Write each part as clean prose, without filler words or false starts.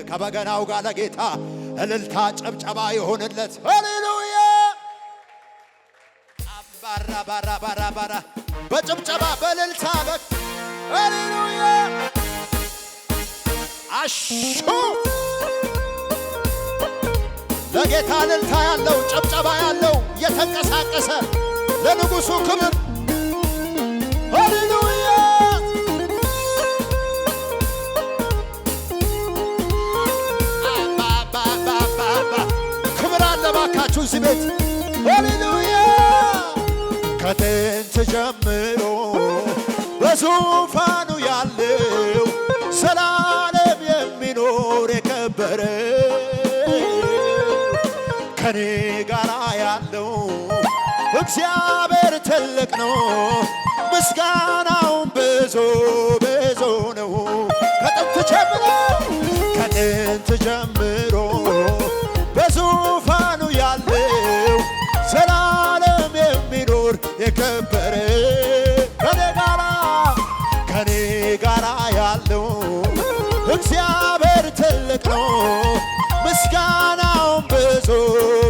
ከበገናው ጋር ለጌታ እልልታ ጨብጨባ ይሆንለት። ሃሌሉያ አባራ ባራ ባራ ባራ በጭብጨባ በእልልታ ሃሌሉያ አሹ ለጌታ እልልታ ያለው ጨብጨባ ያለው የተንቀሳቀሰ ለንጉሡ ክብር ሃሌሉያ ክብር አለ ባካችሁ እዚህ ቤት ሃሌሉያ ከጥንት ጀምሮ በዙፋኑ ያለው ዘላለም የሚኖር የከበረ ከኔ ጋር ያለው እግዚአብሔር ትልቅ ነው ምስጋናውን ብዙ ብዙ ነው። ከጥንት ጀምሮ በዙፋኑ ያለው ዘላለም የሚኖር የከበረ ከኔ ጋራ ያለው እግዚአብሔር ትልቅ ነው ምስጋናውን ብዙ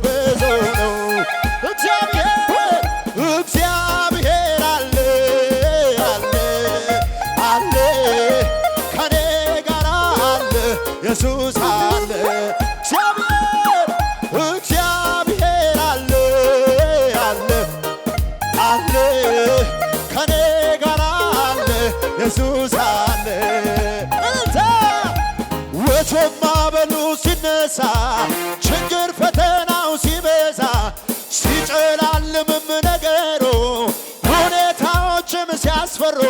ብዙ ነው። እግዚአብሔር አለ አለ አለ ከኔ ጋራ አለ ኢየሱስ አለ እግዚአብሔር አለ አለ አለ ከኔ ጋራ አለ ኢየሱስ አለ ወጀብ ማዕበሉ ሲነሳ ችግር ፈተናው ሲበዛ ሲጨላልምም ነገሩ ሁኔታዎችም ሲያስፈሩ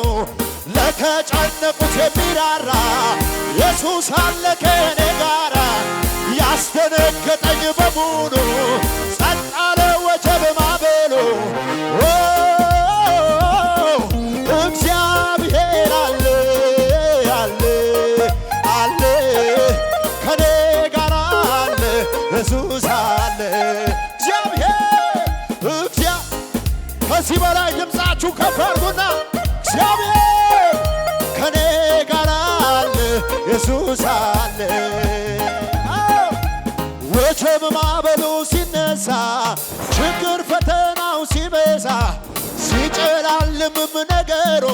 ለተጨነቁት የሚራራ ኢየሱስ አለ ከኔ ጋራ ያስደነገጠኝ በሙሉ ጸጥ አለ ወጀብ ማዕበሉ እግዚአብሔር አለ አለ አለ ከኔ ጋራ አለ ኢየሱስ አለ ከዚህ በላይ ድምፃችሁ ከፍ አድርጉና እግዚአብሔር ከኔ ጋር አለ ኢየሱስ አለ ወጀብ ማዕበሉ ሲነሳ ችግር ፈተናው ሲበዛ ሲጨላልምም ነገሩ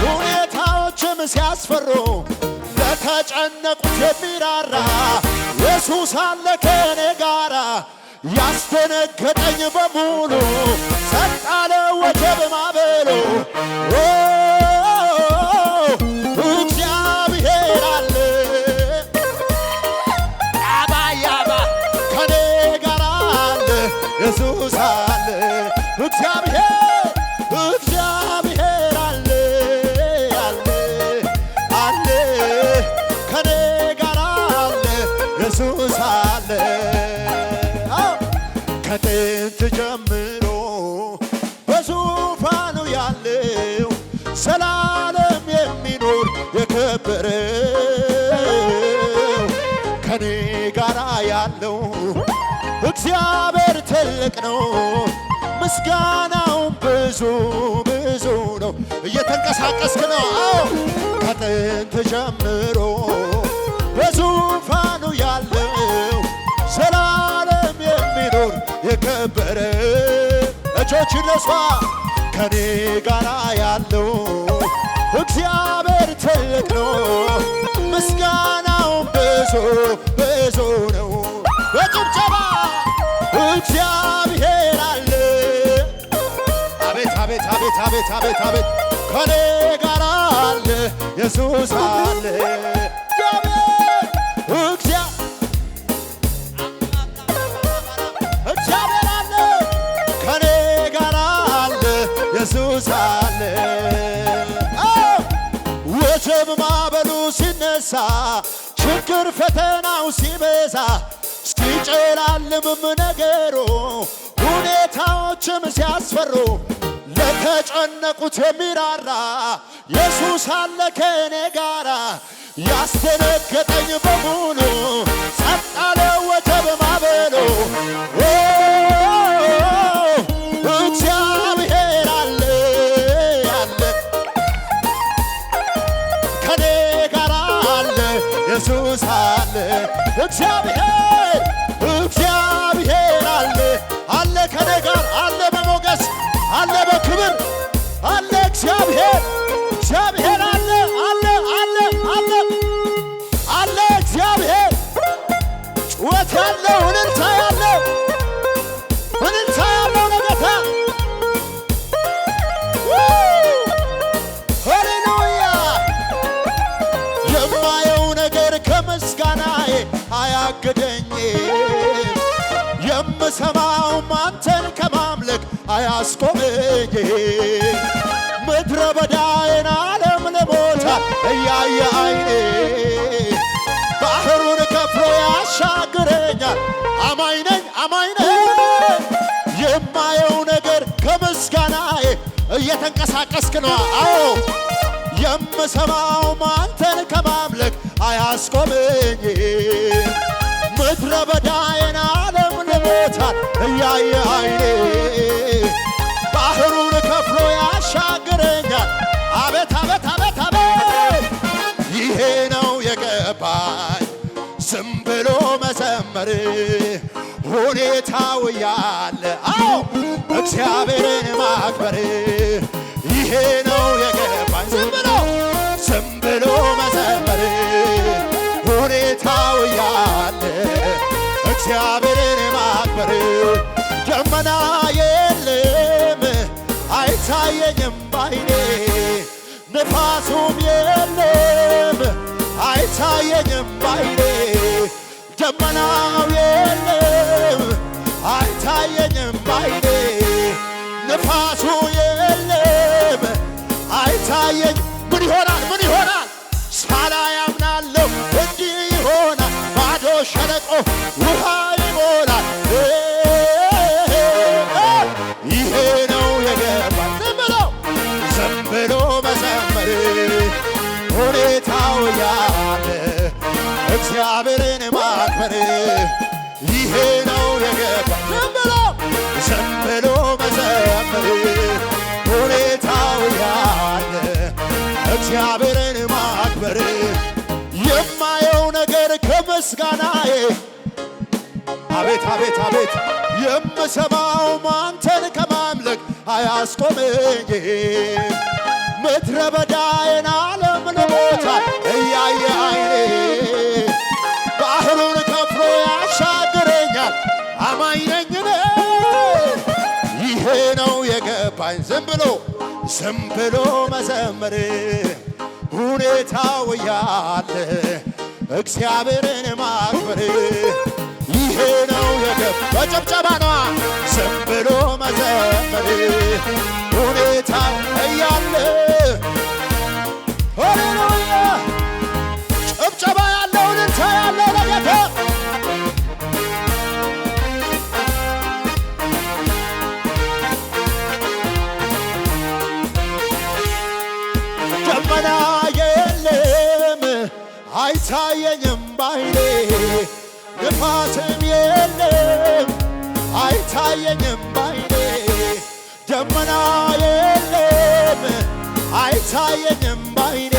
ሁኔታዎችም ሲያስፈሩ ለተጨነቁት የሚራራ ኢየሱስ አለ ከኔ ጋራ ያስደነገጠኝ በሙሉ ጸጥ አለ ወጀብ ማዕበሉ እግዚአብሔር አለ ያባ ከኔ ጋር አለ ኢየሱስ አለ እግዚአብሔር አለ አለ አለ ከኔ ጋር አለ ኢየሱስ አለ ከጥንት ጀምሮ በዙፋኑ ያለው ዘላለም የሚኖር የከበረው ከኔ ጋራ ያለው እግዚአብሔር ትልቅ ነው ምስጋናውን ብዙ ብዙ ነው። እየተንቀሳቀስክ ነው። ከጥንት ጀምሮ በዙፋኑ ያለው ዘላለም የሚኖር የከበረ እጆች ነሷ ከኔ ጋራ ያለው እግዚአብሔር ትልቅ ነው ምስጋናውን ብዙ ብዙ ነው። በጭብጨባ እግዚአብሔር አለ አቤት አቤት አቤት አቤት አቤት አቤት ከኔ ጋራ አለ ኢየሱስ አለ ኢየሱስ አለ ወጀብ ማዕበሉ ሲነሳ ችግር ፈተናው ሲበዛ ሲጨላልምም ነገሩ ሁኔታዎችም ሲያስፈሩ ለተጨነቁት የሚራራ ኢየሱስ አለ ከኔ ጋራ ያስደነገጠኝ በሙሉ ጸጥ አለ ወጀብ ማዕበሉ እግዚአብሔር አለ አለ ከኔ ጋር አለ ኢየሱስ አለ እግዚአብሔር እግዚአብሔር አለ አለ ከኔ ጋር አለ በሞገስ አለ በክብር አለ እግዚአብሔር እግዚአብሔር አለ አለ አለ አለ አለ እግዚአብሔር ጩኸት ያለው እልልታ ያለው ለጌታ ሃሌሉያ የማየው ነገር ከምስጋናዬ አያግደኝም የምሰማውም አንተን ከማምለክ አያስቆመኝም ምድረ በዳዬን ዓለም ለሞታል እያየ አይኔ ባህሩን ከፍሎ ያሻግረኛል አማኝ ነኝ የማየው ነገር ከምስጋናዬ እየተንቀሳቀስክ ነው አዎ የምሰማውም አንተን ከማምለክ አያስቆመኝ ምድረ በዳዬን ዓለም ለሞታል እያየ አይኔ ባህሩን ከፍሎ ያሻግረኛል አቤት አቤት አቤት አቤት ይሄ ነው የገባኝ ዝም ብሎ መዘመር ሁኔታው ያለ አዎ እግዚአብሔርን ማክበር ይሄ ነው የገባኝ ዝም ብሎ መዘመር ሁኔታው ያለ እግዚአብሔርን ማክበር ደመና የለም አይታየኝም ባይኔ ንፋሱም የለም አይታየኝም ባይኔ ደመናው የለም አይታየኝም ባይኔ ንፋሱ የለም አይታየኝ ምን ይሆናል ሳላይ አምናለሁ እንዲህ ይሆናል ባዶ ሸለቆ ውሃ ይሞላል ይሄ ነው የገባኝ ዝም ብሎ መዘመር ሁኔታው ያለ እግዚአብሔርን ማክበር ይሄ ነው የገባኝ ዝም ብሎ መዘመር ሁኔታው ያለ እግዚአብሔርን ማክበር የማየው ነገር ከምስጋናዬ አቤት አቤት አቤት የምሰማው አንተን ከማምለክ አያስቆመኝ ምድረ በዳዬን ዓለም ለሞታል እያየ አይኔ ባህሩን ከፍሎ ያሻግረኛል አማኝ ነኝ ይሄ ነው የገባኝ ዝም ብሎ መዘመር ሁኔታው ያለ እግዚአብሔርን ማክበር ይሄ ነው የገባኝ በጭብጨባ ነዋ ዝም ብሎ መዘመር ሁኔታው ያለ ሃሌሉያ ጭብጨባ ያለው እልልታ ያለው ለጌታ ደመና የለም አይታየኝም ባይኔ ንፋስም የለም አይታየኝም ባይኔ ደመና የለም አይታየኝም ባይኔ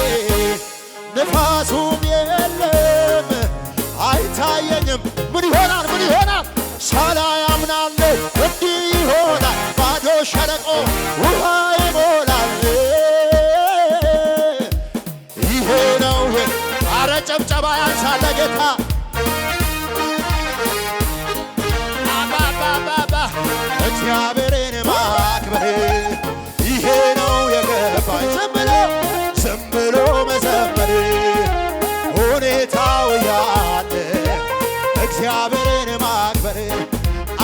ንፋሱም የለም አይታየኝም ምን ይሆናል ሳላይ አምናለሁ እንዲህ ይሆናል ባዶ ሸለቆ ውሃ ይሞላል ይሄ ነው አረ ጨብጨባ ያንሳል ለጌታ እግዚአብሔርን ማክበር ይሄ ነው የገባኝ ዝም ብሎ መዘመር ሁኔታው ያለ እግዚአብሔርን ማክበር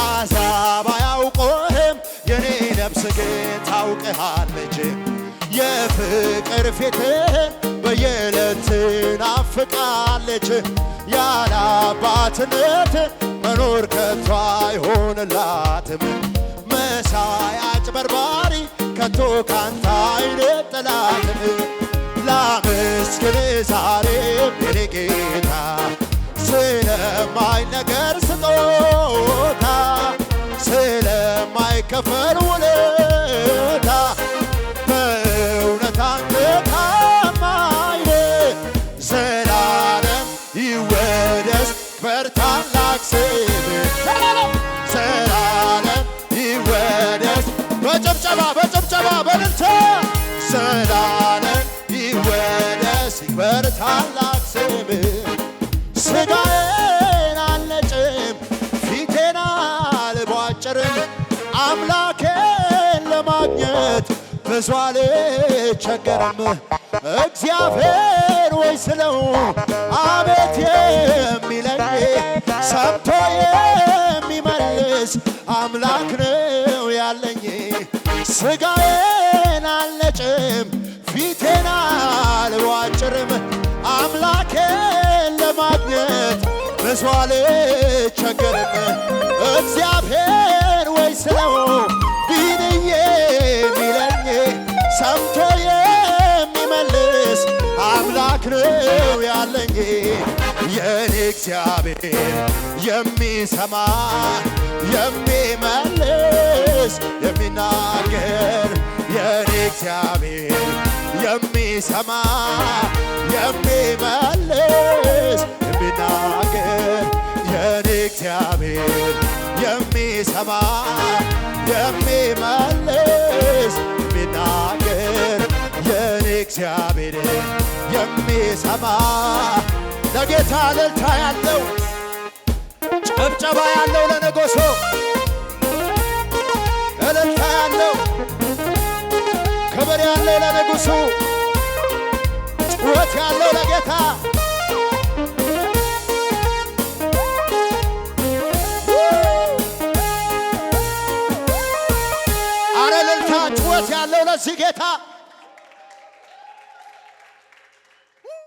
አሕዛብ አያውቁህም የኔ ነፍስ ግን ታውቅሃለች የፍቅር ፊትህን በየዕለት ትናፍቃለች ያለ አባትነት መኖር ከቶ አይሆንላትም መሳይ አጭበርባሪ ከቶ ካንተ አይነጠላትም ላመስግን ዛሬም የኔ ጌታ ስለማይነገር ስጦታ ስለማይከፈል ውለታ በእውነት አንተ ታማኝ ነህ ዘላለም ይወ ይወደስ በታላቅ ስም ዘላለም ይወደስ በጭብጨባ በእልልታ ዘላለም ይወደስ በታላቅ ስም ሥጋዬን አልነጭም ፊቴን አልቧጭርም አምላኬን ለማግኘት ብዙ አልቸገርም እግዚአብሔር ወይ ስለው አቤት የሚለኝ ሰምቶ የሚመልስ አምላክ ነው ያለኝ ሥጋዬን አልነጭም ፊቴን አልቧጭርም አምላኬን ለማግኘት ብዙ አልቸገርም እግዚአብሔር ወይ ስለው ቢንዬ የሚለኝ ሰምቶ የሚመልስ አምላክ ነው ያለኝ የኔ እግዚአብሔር የሚሰማ የሚመልስ የሚናገር የኔ እግዚአብሔር የሚሰማ የሚመልስ የሚናገር የኔ እግዚአብሔር የሚሰማ የሚመልስ የሚናገር የኔ እግዚአብሔር የሚሰማ ለጌታ እልልታ ያለው ጭብጨባ ያለው ለንጉሡ እልልታ ያለው ክብር ያለው ለንጉሡ ጩኸት ያለው ለጌታ